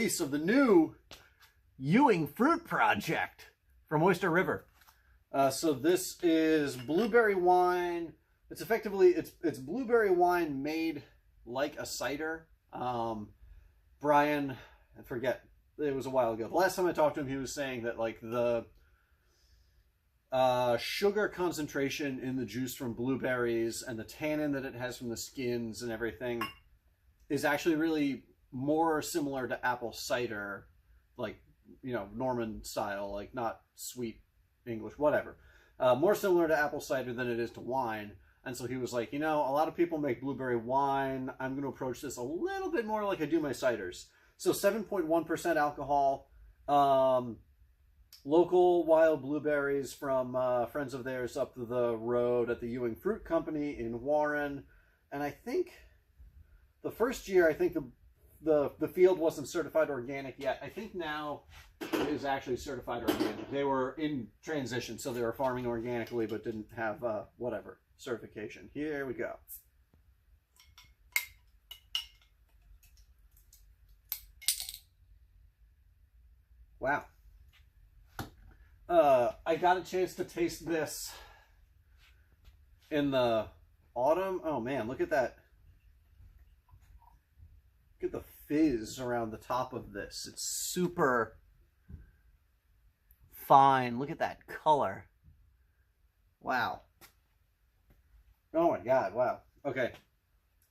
release of the new Ewing fruit project from Oyster River. So this is blueberry wine. It's effectively, it's blueberry wine made like a cider. Brian, I forget, it was a while ago. The last time I talked to him, he was saying that like the sugar concentration in the juice from blueberries and the tannin that it has from the skins and everything is actually really more similar to apple cider, like, you know, Norman style, like not sweet English, whatever. More similar to apple cider than it is to wine. And so he was like, you know, a lot of people make blueberry wine. I'm going to approach this a little bit more like I do my ciders. So 7.1% alcohol, local wild blueberries from friends of theirs up the road at the Ewing Fruit Company in Warren. And I think the first year, I think the field wasn't certified organic yet. I think now it is actually certified organic. They were in transition, so they were farming organically, but didn't have whatever certification. Here we go. Wow. I got a chance to taste this in the autumn. Oh man, look at that. Look at the fizz around the top of this. It's super fine. Look at that color. Wow. Oh my God, wow. Okay.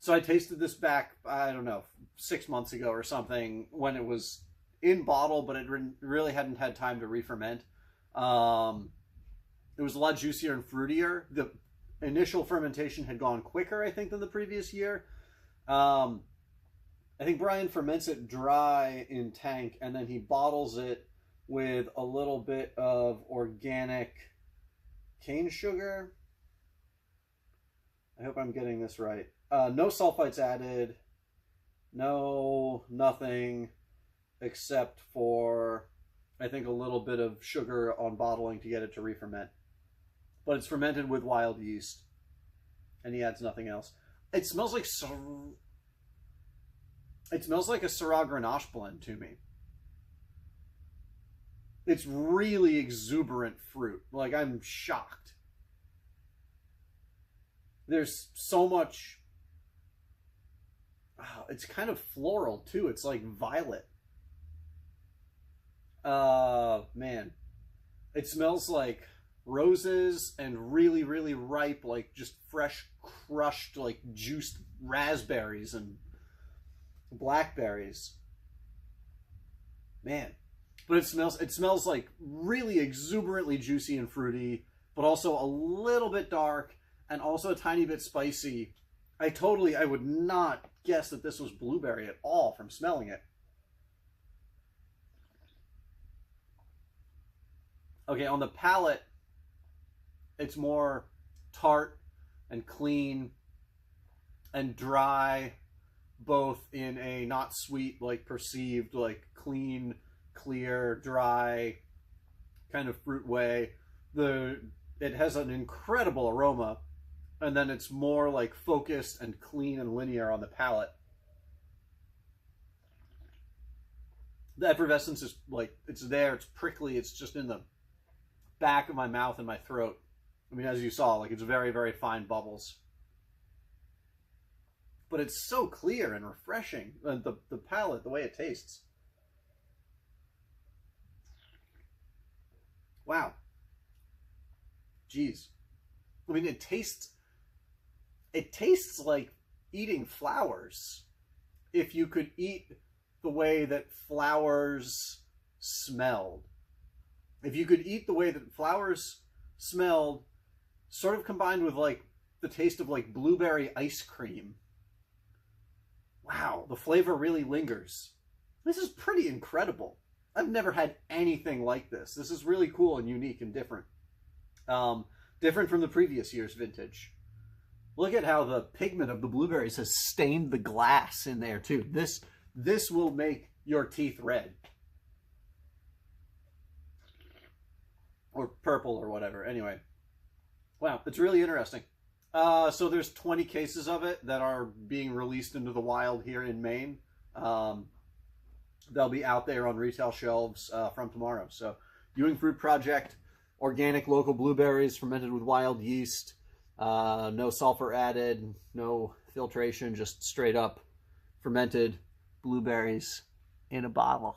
So I tasted this back, I don't know, 6 months ago or something when it was in bottle, but it really hadn't had time to re-ferment. It was a lot juicier and fruitier. The initial fermentation had gone quicker, I think, than the previous year. I think Brian ferments it dry in tank, and then he bottles it with a little bit of organic cane sugar. I hope I'm getting this right. No sulfites added. No, nothing except for, I think, a little bit of sugar on bottling to get it to re-ferment. But it's fermented with wild yeast, and he adds nothing else. It smells like a Syrah Grenache blend to me. It's really exuberant fruit. Like, I'm shocked. There's so much. Oh, it's kind of floral too. It's like violet. Man, it smells like roses and really, really ripe, like just fresh, crushed, like juiced raspberries and blackberries. Man, but it smells like really exuberantly juicy and fruity, but also a little bit dark and also a tiny bit spicy. I would not guess that this was blueberry at all from smelling it. Okay, on the palate, it's more tart and clean and dry, both in a not sweet, like perceived, like clean, clear, dry kind of fruit way. It has an incredible aroma, and then it's more like focused and clean and linear on the palate. The effervescence is like, it's there, it's prickly, it's just in the back of my mouth and my throat. I mean, as you saw, like, it's very, very fine bubbles. But it's so clear and refreshing. The palate, the way it tastes. Wow. Jeez. I mean, it tastes like eating flowers. If you could eat the way that flowers smelled. If you could eat the way that flowers smelled, sort of combined with like the taste of like blueberry ice cream. Wow, the flavor really lingers. This is pretty incredible. I've never had anything like this. This is really cool and unique and different. Different from the previous year's vintage. Look at how the pigment of the blueberries has stained the glass in there too. This will make your teeth red. Or purple or whatever. Anyway. Wow, it's really interesting. So there's 20 cases of it that are being released into the wild here in Maine. they'll be out there on retail shelves from tomorrow. So Ewing Fruit Project, organic local blueberries fermented with wild yeast, no sulfur added, no filtration, just straight up fermented blueberries in a bottle.